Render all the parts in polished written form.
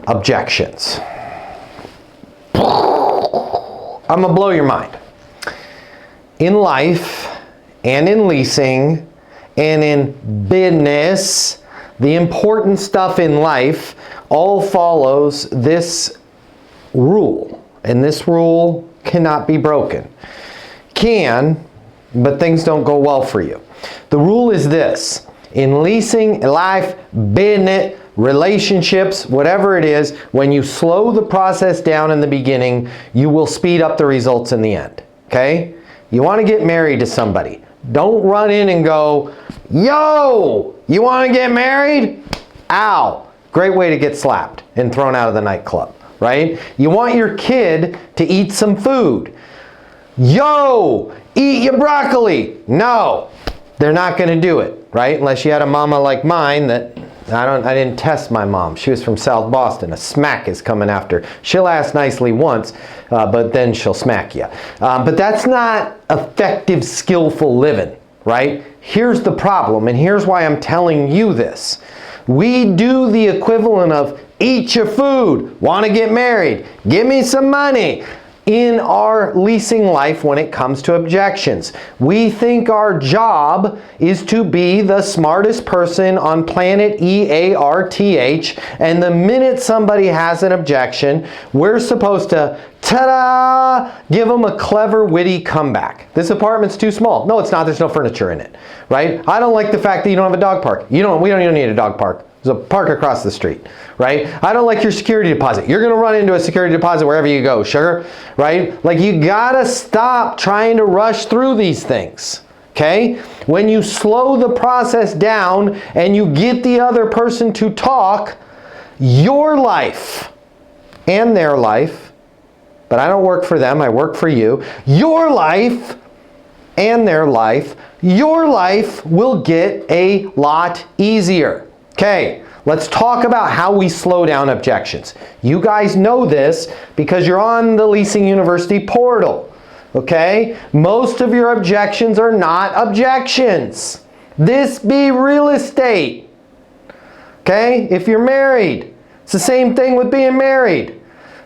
Objections. I'm gonna blow your mind. In life and in leasing and in business, the important stuff in life all follows this rule, and this rule cannot be broken. Can, but things don't go well for you. The rule is this: in leasing, life, business, relationships, whatever it is, when you slow the process down in the beginning, you will speed up the results in the end, okay? You want to get married to somebody. Don't run in and go, yo, you want to get married? Ow. Great way to get slapped and thrown out of the nightclub, right? You want your kid to eat some food. Yo, eat your broccoli. No, they're not going to do it, right? Unless you had a mama like mine that, I didn't test my mom. She was from South Boston. A smack is coming after. She'll ask nicely once, but then she'll smack you. But that's not effective, skillful living, right? Here's the problem, and here's why I'm telling you this. We do the equivalent of eat your food, want to get married, give me some money. In our leasing life, when it comes to objections, we think our job is to be the smartest person on planet EARTH, and the minute somebody has an objection, we're supposed to, ta-da, give them a clever, witty comeback. This apartment's too small. No, it's not. There's no furniture in it, right? I don't like the fact that you don't have a dog park. We don't even need a dog park. There's a park across the street, right? I don't like your security deposit. You're going to run into a security deposit wherever you go, sugar, right? Like, you got to stop trying to rush through these things, okay? When you slow the process down and you get the other person to talk, your life and their life, but I don't work for them, I work for you, your life and their life, your life will get a lot easier. Okay, let's talk about how we slow down objections. You guys know this because you're on the Leasing University portal, okay? Most of your objections are not objections. This be real estate, okay? If you're married, it's the same thing with being married.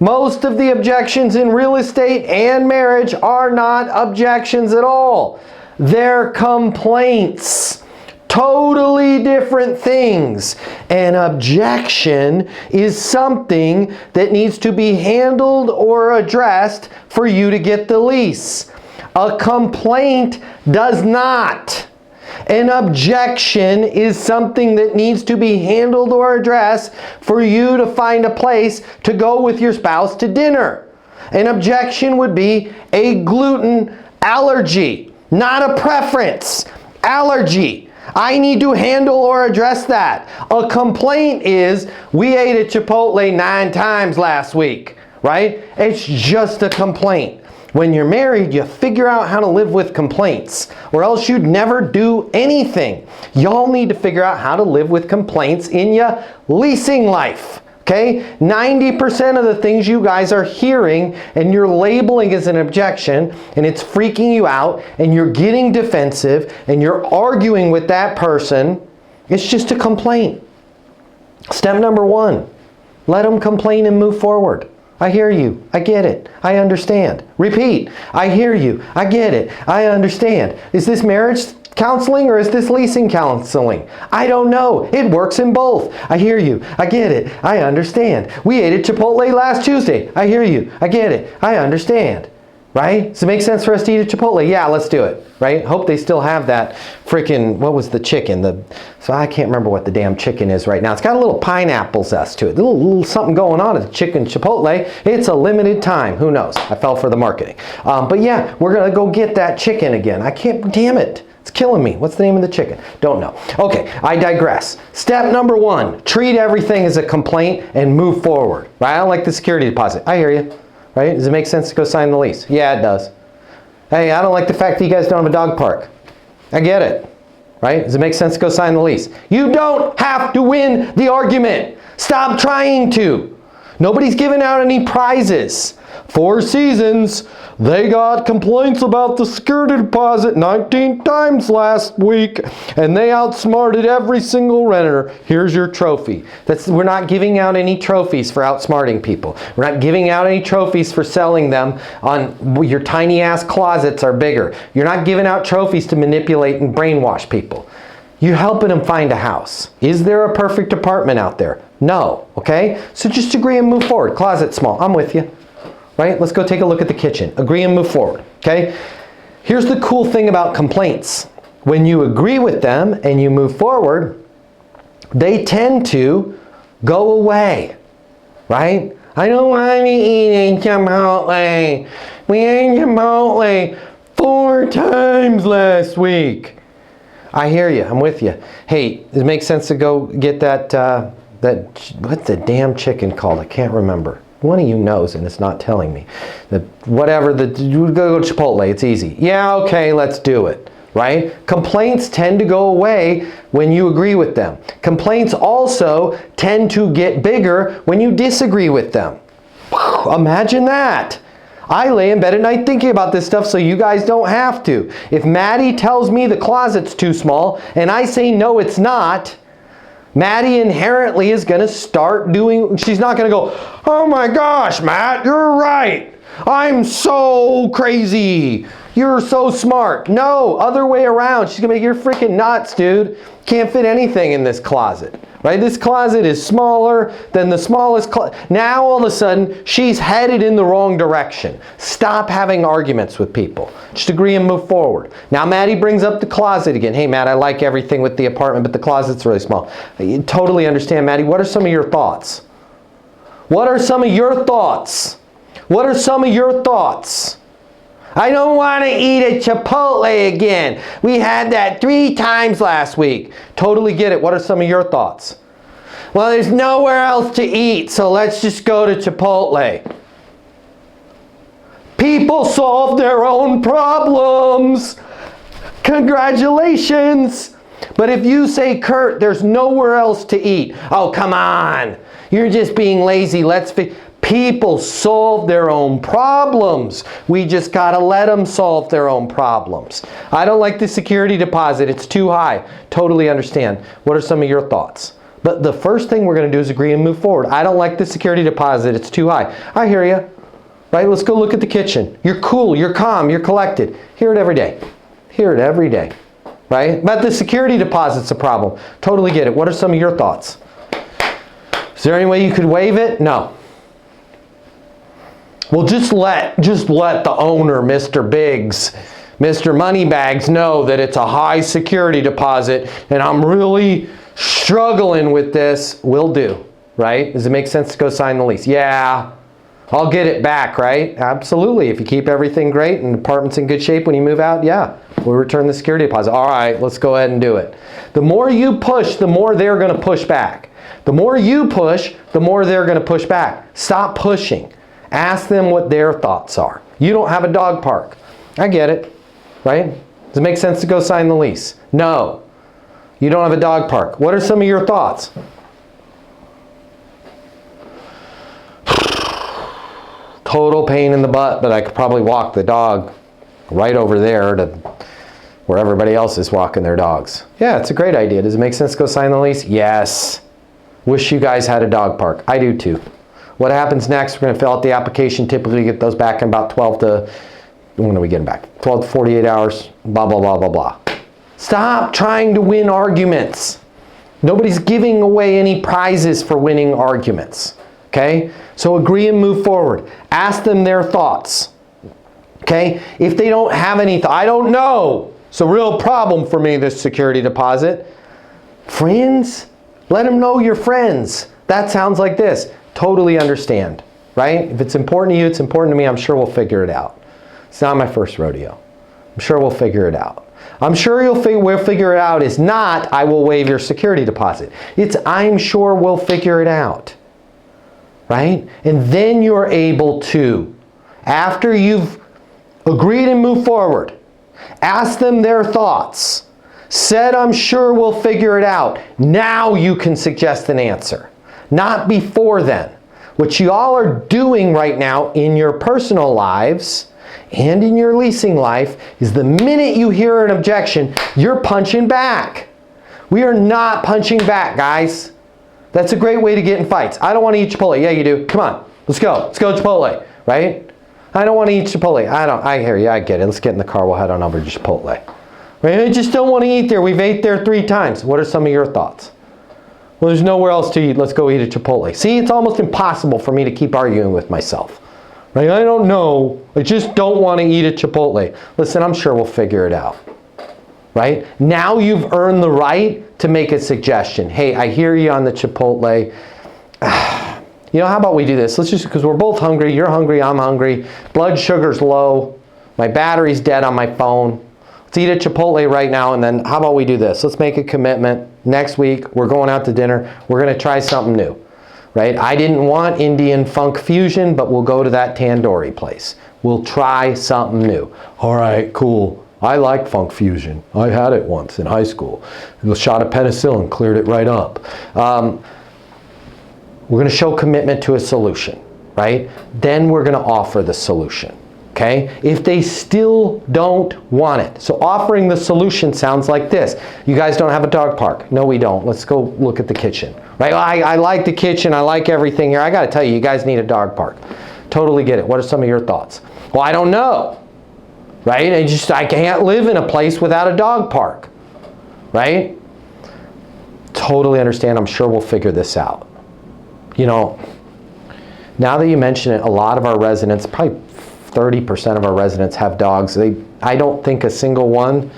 Most of the objections in real estate and marriage are not objections at all. They're complaints. Totally different things. An objection is something that needs to be handled or addressed for you to get the lease. A complaint does not. An objection is something that needs to be handled or addressed for you to find a place to go with your spouse to dinner. An objection would be a gluten allergy, not a preference. Allergy. I need to handle or address that. A complaint is, we ate at Chipotle 9 times last week, right? It's just a complaint. When you're married, you figure out how to live with complaints, or else you'd never do anything. Y'all need to figure out how to live with complaints in your leasing life. Okay, 90% of the things you guys are hearing and you're labeling as an objection, and it's freaking you out, and you're getting defensive, and you're arguing with that person, it's just a complaint. Step number 1, let them complain and move forward. I hear you. I get it. I understand. Repeat. I hear you. I get it. I understand. Is this marriage counseling or is this leasing counseling? I don't know. It works in both. I hear you. I get it. I understand. We ate at Chipotle last Tuesday. I hear you. I get it. I understand. Right? Does it make sense for us to eat at Chipotle? Yeah, let's do it. Right? Hope they still have that freaking, what was the chicken? So I can't remember what the damn chicken is right now. It's got a little pineapple zest to it. A little something going on at the chicken Chipotle. It's a limited time. Who knows? I fell for the marketing. But yeah, we're going to go get that chicken again. I can't, damn it. It's killing me. What's the name of the chicken? Don't know. Okay, I digress. Step number 1, treat everything as a complaint and move forward. Right? I don't like the security deposit. I hear you. Right? Does it make sense to go sign the lease? Yeah, it does. Hey, I don't like the fact that you guys don't have a dog park. I get it. Right? Does it make sense to go sign the lease? You don't have to win the argument. Stop trying to. Nobody's giving out any prizes. Four Seasons, they got complaints about the security deposit 19 times last week, and they outsmarted every single renter. Here's your trophy. We're not giving out any trophies for outsmarting people. We're not giving out any trophies for selling them on your tiny ass closets are bigger. You're not giving out trophies to manipulate and brainwash people. You're helping them find a house. Is there a perfect apartment out there? No, okay? So just agree and move forward. Closet small, I'm with you. Right? Let's go take a look at the kitchen. Agree and move forward, okay? Here's the cool thing about complaints. When you agree with them and you move forward, they tend to go away, right? I don't want to eat Chipotle. We ate Chipotle 4 times last week. I hear you. I'm with you. Hey, does it make sense to go get that, what's the damn chicken called? I can't remember. One of you knows and it's not telling me. You go to Chipotle, it's easy. Yeah, okay, let's do it, right? Complaints tend to go away when you agree with them. Complaints also tend to get bigger when you disagree with them. Imagine that. I lay in bed at night thinking about this stuff so you guys don't have to. If Maddie tells me the closet's too small and I say no, it's not, Maddie inherently is going to start doing, she's not going to go, oh my gosh, Matt, you're right. I'm so crazy. You're so smart. No, other way around. She's going to be, you're freaking nuts, dude. Can't fit anything in this closet. Right? This closet is smaller than the smallest closet. Now all of a sudden, she's headed in the wrong direction. Stop having arguments with people. Just agree and move forward. Now Maddie brings up the closet again. Hey Matt, I like everything with the apartment, but the closet's really small. You totally understand, Maddie. What are some of your thoughts? What are some of your thoughts? What are some of your thoughts? I don't want to eat at Chipotle again. We had that 3 times last week. Totally get it. What are some of your thoughts? Well, there's nowhere else to eat, so let's just go to Chipotle. People solve their own problems. Congratulations. But if you say, Kurt, there's nowhere else to eat. Oh, come on. You're just being lazy. People solve their own problems. We just got to let them solve their own problems. I don't like the security deposit. It's too high. Totally understand. What are some of your thoughts? But the first thing we're going to do is agree and move forward. I don't like the security deposit. It's too high. I hear you. Right? Let's go look at the kitchen. You're cool. You're calm. You're collected. Hear it every day. Hear it every day. Right? But the security deposit's a problem. Totally get it. What are some of your thoughts? Is there any way you could waive it? No. Well, just let the owner, Mr. Biggs, Mr. Moneybags, know that it's a high security deposit and I'm really struggling with this. Will do, right? Does it make sense to go sign the lease? Yeah, I'll get it back, right? Absolutely. If you keep everything great and the apartment's in good shape when you move out, yeah, we'll return the security deposit. All right, let's go ahead and do it. The more you push, the more they're going to push back. The more you push, the more they're going to push back. Stop pushing. Ask them what their thoughts are. You don't have a dog park. I get it, right? Does it make sense to go sign the lease? No. You don't have a dog park. What are some of your thoughts? Total pain in the butt, but I could probably walk the dog right over there to where everybody else is walking their dogs. Yeah, it's a great idea. Does it make sense to go sign the lease? Yes. Wish you guys had a dog park. I do too. What happens next? We're going to fill out the application. Typically get those back in about 12 to, when are we getting back? 12 to 48 hours, blah, blah, blah, blah, blah. Stop trying to win arguments. Nobody's giving away any prizes for winning arguments, okay? So agree and move forward. Ask them their thoughts, okay? If they don't have any, I don't know. It's a real problem for me, this security deposit. Friends? Let them know you're friends. That sounds like this. Totally understand, right? If it's important to you, it's important to me. I'm sure we'll figure it out. It's not my first rodeo. I'm sure we'll figure it out. I'm sure we'll figure it out is not, I will waive your security deposit. It's, I'm sure we'll figure it out, right? And then you're able to, after you've agreed and moved forward, ask them their thoughts, said, I'm sure we'll figure it out. Now you can suggest an answer. Not before then. what you all are doing right now in your personal lives and in your leasing life is the minute you hear an objection, you're punching back. We are not punching back, guys. That's a great way to get in fights. I don't want to eat Chipotle. Yeah, you do. Come on, let's go. Let's go Chipotle, right? I don't want to eat Chipotle. I hear you. I get it. Let's get in the car. We'll head on over to Chipotle. Right? I just don't want to eat there. We've ate there 3 times. What are some of your thoughts? Well, there's nowhere else to eat. Let's go eat at Chipotle. See, it's almost impossible for me to keep arguing with myself. Right? I don't know. I just don't want to eat at Chipotle. Listen, I'm sure we'll figure it out. Right? Now you've earned the right to make a suggestion. Hey, I hear you on the Chipotle. You know, how about we do this? Let's just, because we're both hungry. You're hungry, I'm hungry. Blood sugar's low. My battery's dead on my phone. Let's eat at Chipotle right now, and then how about we do this? Let's make a commitment. Next week, we're going out to dinner. We're going to try something new, right? I didn't want Indian funk fusion, but we'll go to that tandoori place. We'll try something new. All right, cool. I like funk fusion. I had it once in high school. A shot of penicillin cleared it right up. We're going to show commitment to a solution, right? Then we're going to offer the solution. Okay? If they still don't want it. So offering the solution sounds like this. You guys don't have a dog park. No, we don't. Let's go look at the kitchen. Right? I like the kitchen. I like everything here. I got to tell you, you guys need a dog park. Totally get it. What are some of your thoughts? Well, I don't know. Right? I can't live in a place without a dog park. Right? Totally understand. I'm sure we'll figure this out. You know, now that you mention it, a lot of our residents, probably 30% of our residents have dogs. I don't think a single one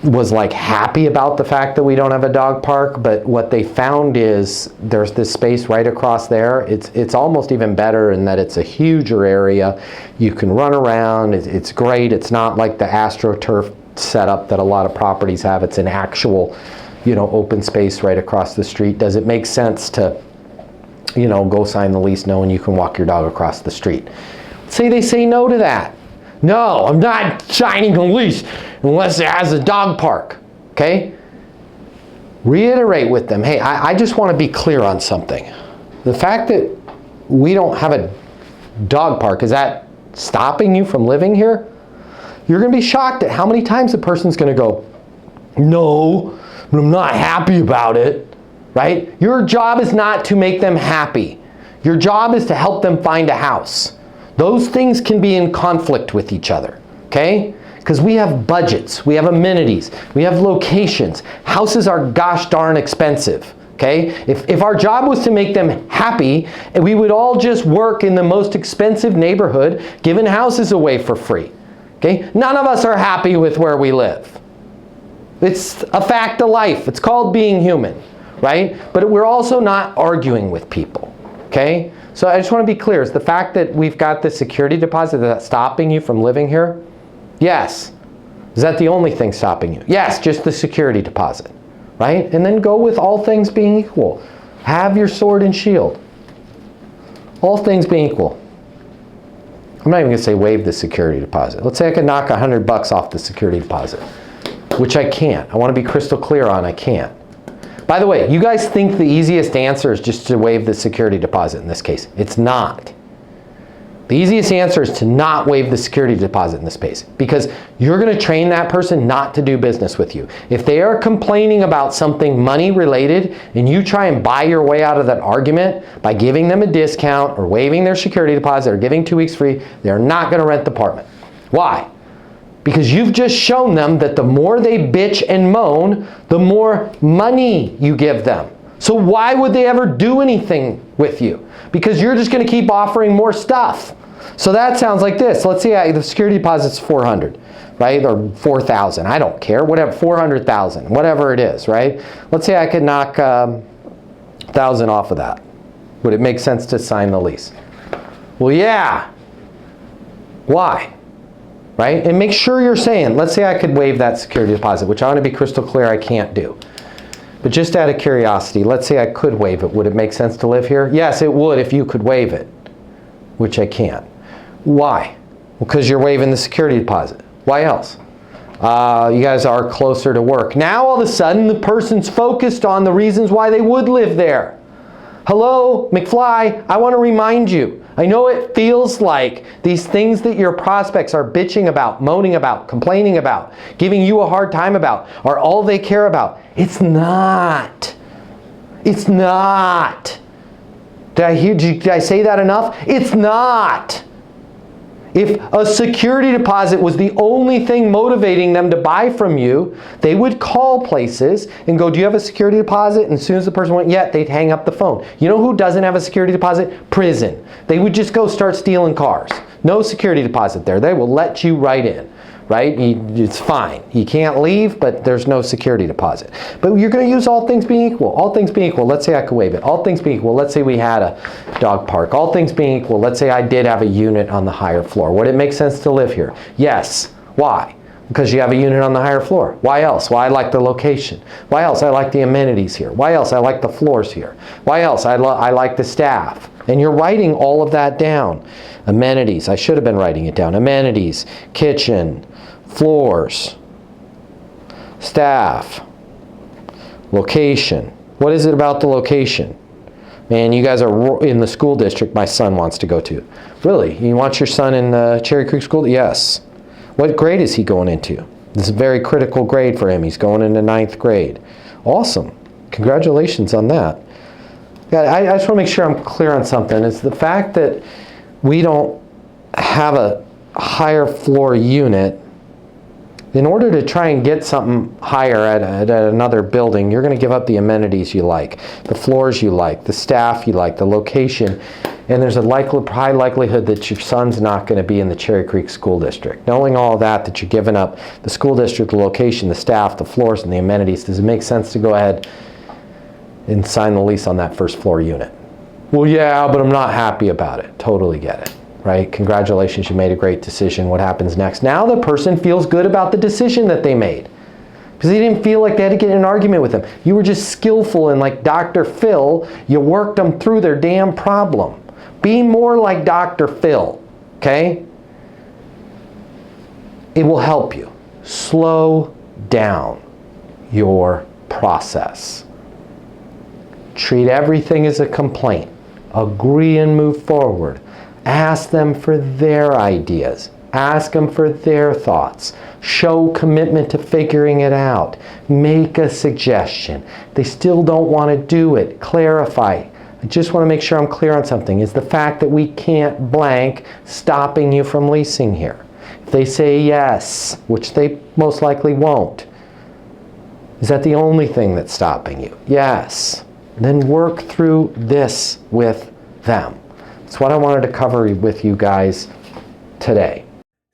was like happy about the fact that we don't have a dog park, but what they found is there's this space right across there. It's almost even better in that it's a huger area. You can run around. It's great. It's not like the AstroTurf setup that a lot of properties have. It's an actual, you know, open space right across the street. Does it make sense to, you know, go sign the lease knowing you can walk your dog across the street? Say they say no to that. No, I'm not signing a lease unless it has a dog park. Okay? Reiterate with them, hey, I just want to be clear on something. The fact that we don't have a dog park, is that stopping you from living here? You're going to be shocked at how many times the person's going to go, no, but I'm not happy about it. Right? Your job is not to make them happy. Your job is to help them find a house. Those things can be in conflict with each other, okay? Because we have budgets, we have amenities, we have locations. Houses are gosh darn expensive, okay? If our job was to make them happy, we would all just work in the most expensive neighborhood, giving houses away for free, okay? None of us are happy with where we live. It's a fact of life. It's called being human, right? But we're also not arguing with people, okay? So I just want to be clear. Is the fact that we've got the security deposit, that's stopping you from living here? Yes. Is that the only thing stopping you? Yes, just the security deposit, right? And then go with all things being equal. Have your sword and shield. All things being equal. I'm not even going to say waive the security deposit. Let's say I could knock $100 off the security deposit, which I can't. I want to be crystal clear on I can't. By the way, you guys think the easiest answer is just to waive the security deposit in this case. It's not. The easiest answer is to not waive the security deposit in this case, because you're going to train that person not to do business with you. If they are complaining about something money related and you try and buy your way out of that argument by giving them a discount or waiving their security deposit or giving 2 weeks free, they're not going to rent the apartment. Why? Because you've just shown them that the more they bitch and moan, the more money you give them. So why would they ever do anything with you? Because you're just going to keep offering more stuff. So that sounds like this. Let's say the security deposit's $400, right? Or $4,000. I don't care. Whatever, $400,000, whatever it is, right? Let's say I could knock $1,000 off of that. Would it make sense to sign the lease? Well, yeah. Why? Right? And make sure you're saying, let's say I could waive that security deposit, which I want to be crystal clear I can't do. But just out of curiosity, let's say I could waive it. Would it make sense to live here? Yes, it would if you could waive it, which I can't. Why? Well, because you're waiving the security deposit. Why else? You guys are closer to work. Now all of a sudden the person's focused on the reasons why they would live there. Hello, McFly, I want to remind you. I know it feels like these things that your prospects are bitching about, moaning about, complaining about, giving you a hard time about, are all they care about. It's not. It's not. Did I say that enough? It's not. If a security deposit was the only thing motivating them to buy from you, they would call places and go, do you have a security deposit? And as soon as the person went, yeah, they'd hang up the phone. You know who doesn't have a security deposit? Prison. They would just go start stealing cars. No security deposit there. They will let you right in, right? It's fine. You can't leave, but there's no security deposit. But you're going to use all things being equal. All things being equal, let's say I could waive it. All things being equal, let's say we had a dog park. All things being equal, let's say I did have a unit on the higher floor. Would it make sense to live here? Yes. Why? Because you have a unit on the higher floor. Why else? Why I like the location. Why else? I like the amenities here. Why else? I like the floors here. Why else? I like the staff. And you're writing all of that down. Amenities. I should have been writing it down. Amenities, kitchen, floors, staff, location. What is it about the location? Man, you guys are in the school district my son wants to go to. Really? You want your son in the Cherry Creek School? Yes. What grade is he going into? This is a very critical grade for him. He's going into 9th grade. Awesome. Congratulations on that. Yeah, I just want to make sure I'm clear on something. It's the fact that we don't have a higher floor unit. In order to try and get something higher at another building, you're going to give up the amenities you like, the floors you like, the staff you like, the location, and there's a high likelihood that your son's not going to be in the Cherry Creek School District. Knowing all that you're giving up the school district, the location, the staff, the floors, and the amenities, does it make sense to go ahead and sign the lease on that first floor unit? Well, yeah, but I'm not happy about it. Totally get it. Right? Congratulations, you made a great decision. What happens next? Now the person feels good about the decision that they made because they didn't feel like they had to get in an argument with them. You were just skillful and like Dr. Phil, you worked them through their damn problem. Be more like Dr. Phil, okay? It will help you. Slow down your process. Treat everything as a complaint. Agree and move forward. Ask them for their ideas. Ask them for their thoughts. Show commitment to figuring it out. Make a suggestion. They still don't want to do it. Clarify. I just want to make sure I'm clear on something. Is the fact that we can't blank stopping you from leasing here? If they say yes, which they most likely won't, is that the only thing that's stopping you? Yes. Then work through this with them. That's what I wanted to cover with you guys today.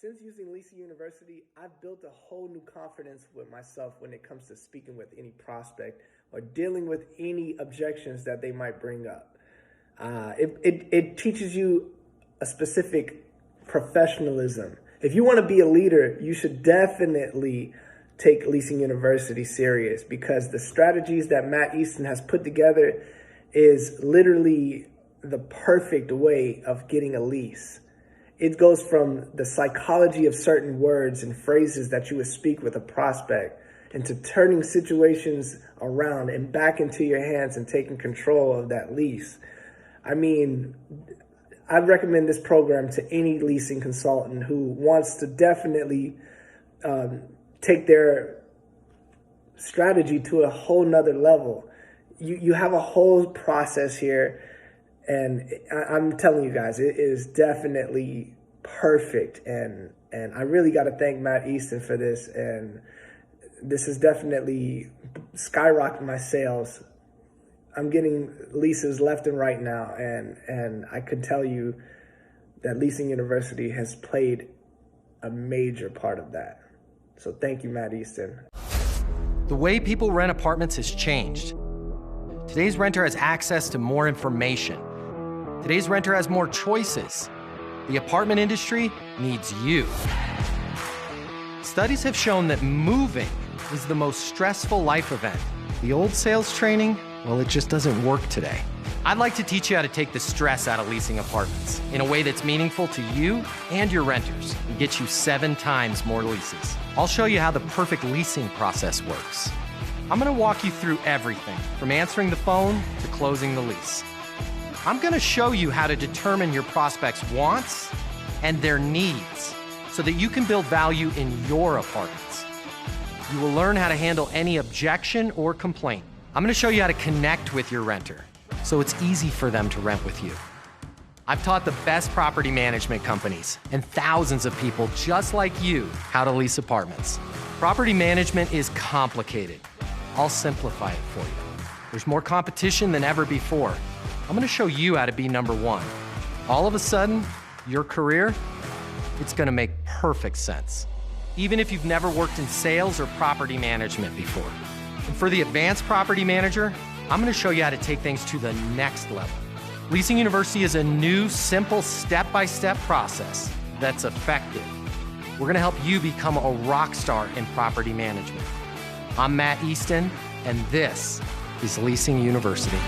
Since using Leasing University, I've built a whole new confidence with myself when it comes to speaking with any prospect or dealing with any objections that they might bring up. It teaches you a specific professionalism. If you want to be a leader, you should definitely take Leasing University serious because the strategies that Matt Easton has put together is literally the perfect way of getting a lease. It goes from the psychology of certain words and phrases that you would speak with a prospect into turning situations around and back into your hands and taking control of that lease. I mean, I'd recommend this program to any leasing consultant who wants to definitely take their strategy to a whole nother level. You have a whole process here. And I'm telling you guys, it is definitely perfect. And I really got to thank Matt Easton for this. And this has definitely skyrocketed my sales. I'm getting leases left and right now. And I can tell you that Leasing University has played a major part of that. So thank you, Matt Easton. The way people rent apartments has changed. Today's renter has access to more information. Today's renter has more choices. The apartment industry needs you. Studies have shown that moving is the most stressful life event. The old sales training, well, it just doesn't work today. I'd like to teach you how to take the stress out of leasing apartments in a way that's meaningful to you and your renters and get you 7 times more leases. I'll show you how the perfect leasing process works. I'm going to walk you through everything from answering the phone to closing the lease. I'm gonna show you how to determine your prospects' wants and their needs so that you can build value in your apartments. You will learn how to handle any objection or complaint. I'm gonna show you how to connect with your renter so it's easy for them to rent with you. I've taught the best property management companies and thousands of people just like you how to lease apartments. Property management is complicated. I'll simplify it for you. There's more competition than ever before. I'm gonna show you how to be number one. All of a sudden, your career, it's gonna make perfect sense, even if you've never worked in sales or property management before. And for the advanced property manager, I'm gonna show you how to take things to the next level. Leasing University is a new, simple, step-by-step process that's effective. We're gonna help you become a rock star in property management. I'm Matt Easton, and this is Leasing University.